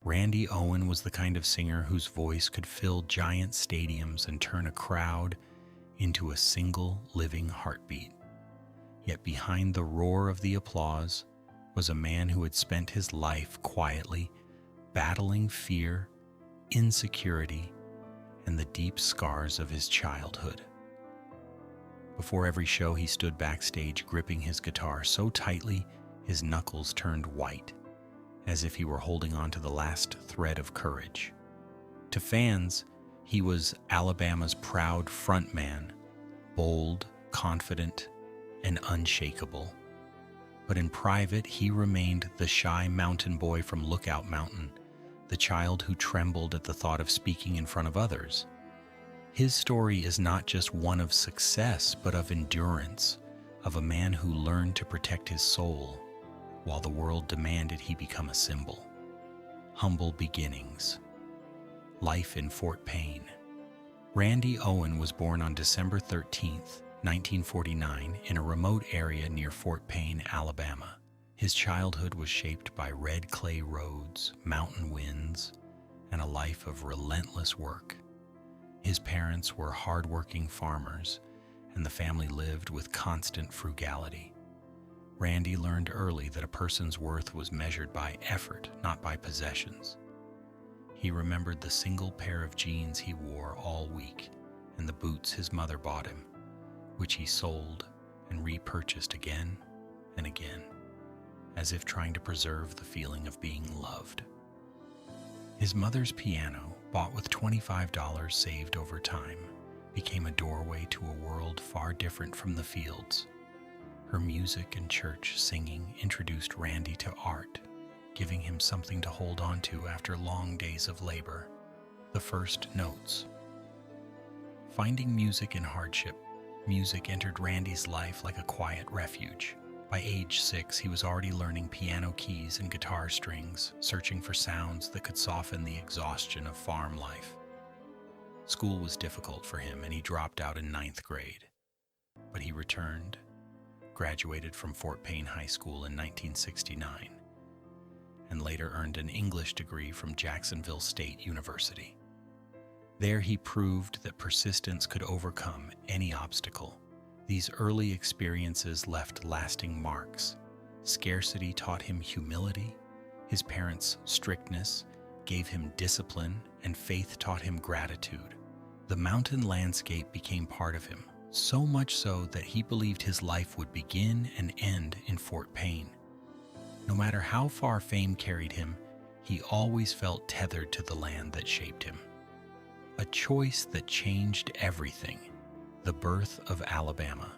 Randy Owen was the kind of singer whose voice could fill giant stadiums and turn a crowd into a single living heartbeat. Yet behind the roar of the applause was a man who had spent his life quietly battling fear, insecurity, and the deep scars of his childhood. Before every show, he stood backstage gripping his guitar so tightly his knuckles turned white, as if he were holding on to the last thread of courage. To fans, he was Alabama's proud frontman, bold, confident, and unshakable. But in private, he remained the shy mountain boy from Lookout Mountain, the child who trembled at the thought of speaking in front of others. His story is not just one of success, but of endurance, of a man who learned to protect his soul while the world demanded he become a symbol. Humble beginnings. Life in Fort Payne. Randy Owen was born on December 13th, 1949, in a remote area near Fort Payne, Alabama. His childhood was shaped by red clay roads, mountain winds, and a life of relentless work. His parents were hardworking farmers, and the family lived with constant frugality. Randy learned early that a person's worth was measured by effort, not by possessions. He remembered the single pair of jeans he wore all week and the boots his mother bought him, which he sold and repurchased again and again, as if trying to preserve the feeling of being loved. His mother's piano, bought with $25 saved over time, became a doorway to a world far different from the fields. Her music and church singing introduced Randy to art, giving him something to hold on to after long days of labor. The first notes. Finding music in hardship, music entered Randy's life like a quiet refuge. By age 6, he was already learning piano keys and guitar strings, searching for sounds that could soften the exhaustion of farm life. School was difficult for him, and he dropped out in 9th grade. But he returned, graduated from Fort Payne High School in 1969, and later earned an English degree from Jacksonville State University. There he proved that persistence could overcome any obstacle. These early experiences left lasting marks. Scarcity taught him humility, his parents' strictness gave him discipline, and faith taught him gratitude. The mountain landscape became part of him, so much so that he believed his life would begin and end in Fort Payne. No matter how far fame carried him, he always felt tethered to the land that shaped him. A choice that changed everything. The birth of Alabama.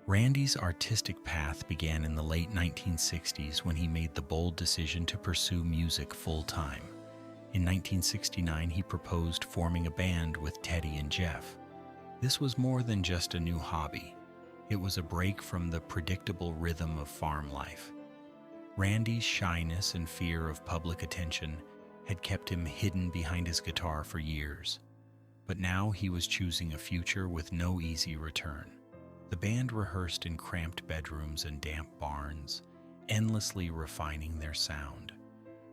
Randy's artistic path began in the late 1960s when he made the bold decision to pursue music full-time. In 1969, he proposed forming a band with Teddy and Jeff. This was more than just a new hobby. It was a break from the predictable rhythm of farm life. Randy's shyness and fear of public attention had kept him hidden behind his guitar for years. But now he was choosing a future with no easy return. The band rehearsed in cramped bedrooms and damp barns, endlessly refining their sound.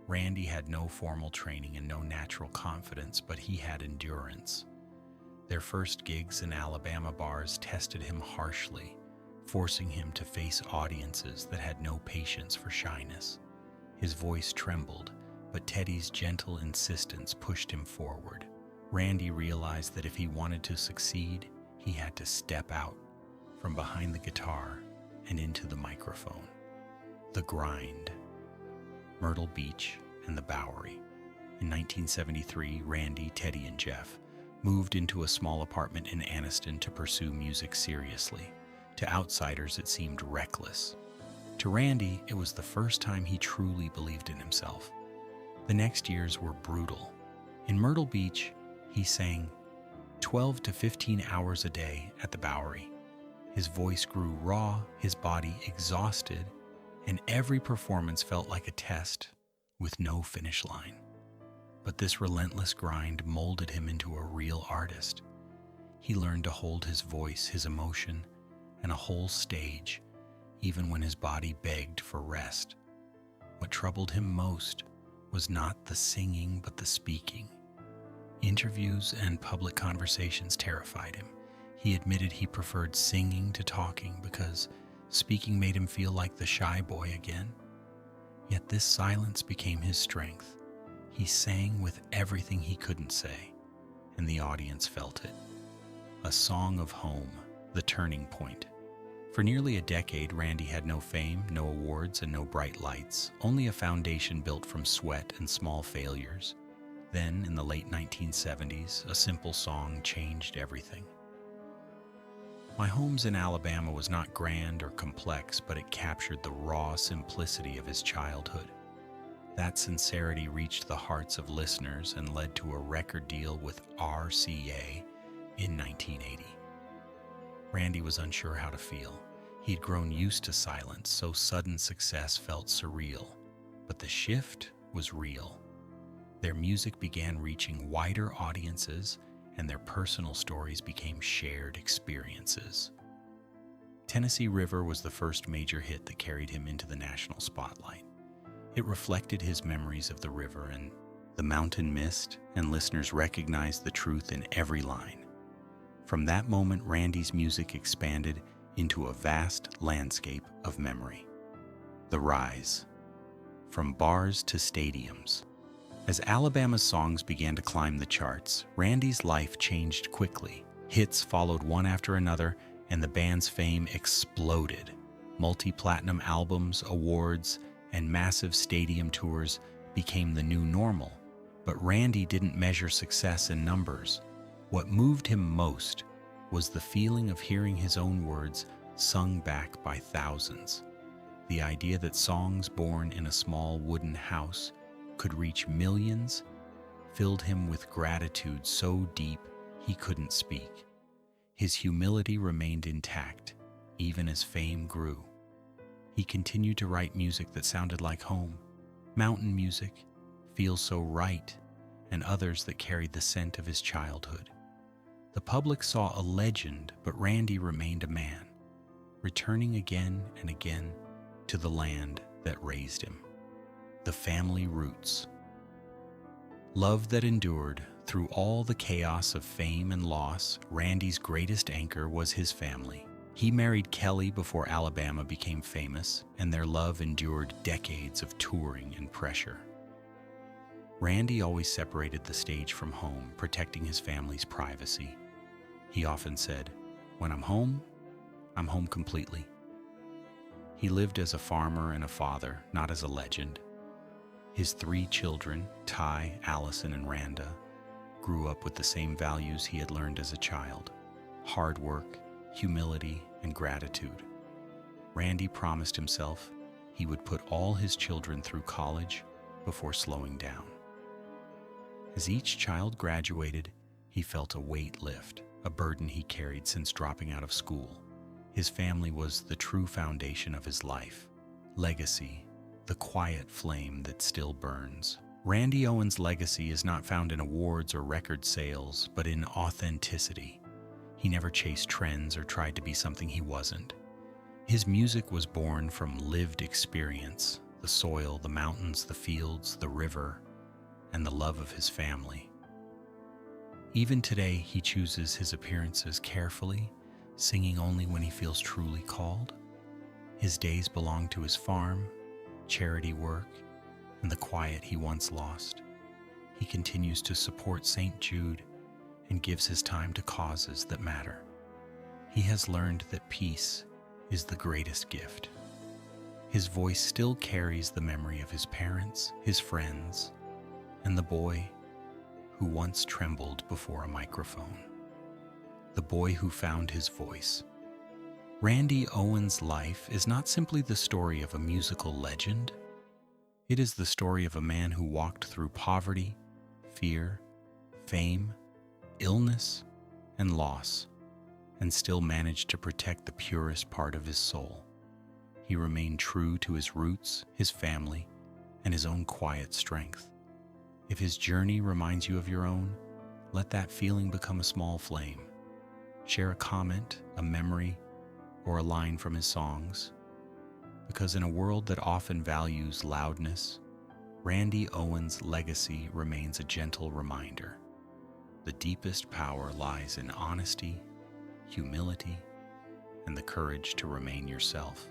Randy had no formal training and no natural confidence, but he had endurance. Their first gigs in Alabama bars tested him harshly, forcing him to face audiences that had no patience for shyness. His voice trembled, but Teddy's gentle insistence pushed him forward. Randy realized that if he wanted to succeed, he had to step out from behind the guitar and into the microphone. The grind. Myrtle Beach and the Bowery. In 1973, Randy, Teddy, and Jeff moved into a small apartment in Anniston to pursue music seriously. To outsiders, it seemed reckless. To Randy, it was the first time he truly believed in himself. The next years were brutal. In Myrtle Beach, he sang 12 to 15 hours a day at the Bowery. His voice grew raw, his body exhausted, and every performance felt like a test with no finish line. But this relentless grind molded him into a real artist. He learned to hold his voice, his emotion, and a whole stage, even when his body begged for rest. What troubled him most was not the singing but the speaking. Interviews and public conversations terrified him. He admitted he preferred singing to talking because speaking made him feel like the shy boy again. Yet this silence became his strength. He sang with everything he couldn't say, and the audience felt it. A song of home, the turning point. For nearly a decade, Randy had no fame, no awards, and no bright lights, only a foundation built from sweat and small failures. Then, in the late 1970s, a simple song changed everything. My Home's in Alabama was not grand or complex, but it captured the raw simplicity of his childhood. That sincerity reached the hearts of listeners and led to a record deal with RCA in 1980. Randy was unsure how to feel. He'd grown used to silence, so sudden success felt surreal. But the shift was real. Their music began reaching wider audiences, and their personal stories became shared experiences. Tennessee River was the first major hit that carried him into the national spotlight. It reflected his memories of the river and the mountain mist, and listeners recognized the truth in every line. From that moment, Randy's music expanded into a vast landscape of memory. The rise. From bars to stadiums. As Alabama's songs began to climb the charts, Randy's life changed quickly. Hits followed one after another, and the band's fame exploded. Multi-platinum albums, awards, and massive stadium tours became the new normal. But Randy didn't measure success in numbers. What moved him most was the feeling of hearing his own words sung back by thousands. The idea that songs born in a small wooden house could reach millions filled him with gratitude so deep he couldn't speak. His humility remained intact, even as fame grew. He continued to write music that sounded like home, mountain music, Feels So Right, and others that carried the scent of his childhood. The public saw a legend, but Randy remained a man, returning again and again to the land that raised him. The family roots. Love that endured through all the chaos of fame and loss. Randy's greatest anchor was his family. He married Kelly before Alabama became famous, and their love endured decades of touring and pressure. Randy always separated the stage from home, protecting his family's privacy. He often said, "When I'm home completely." He lived as a farmer and a father, not as a legend. His 3 children, Ty, Allison, and Randa, grew up with the same values he had learned as a child: hard work, humility, and gratitude. Randy promised himself he would put all his children through college before slowing down. As each child graduated, he felt a weight lift, a burden he carried since dropping out of school. His family was the true foundation of his life. Legacy, the quiet flame that still burns. Randy Owen's legacy is not found in awards or record sales, but in authenticity. He never chased trends or tried to be something he wasn't. His music was born from lived experience, the soil, the mountains, the fields, the river, and the love of his family. Even today, he chooses his appearances carefully, singing only when he feels truly called. His days belong to his farm, charity work, and the quiet he once lost. He continues to support St. Jude and gives his time to causes that matter. He has learned that peace is the greatest gift. His voice still carries the memory of his parents, his friends, and the boy who once trembled before a microphone. The boy who found his voice. Randy Owen's life is not simply the story of a musical legend. It is the story of a man who walked through poverty, fear, fame, illness, and loss, and still managed to protect the purest part of his soul. He remained true to his roots, his family, and his own quiet strength. If his journey reminds you of your own, let that feeling become a small flame. Share a comment, a memory, or a line from his songs. Because in a world that often values loudness, Randy Owen's legacy remains a gentle reminder. The deepest power lies in honesty, humility, and the courage to remain yourself.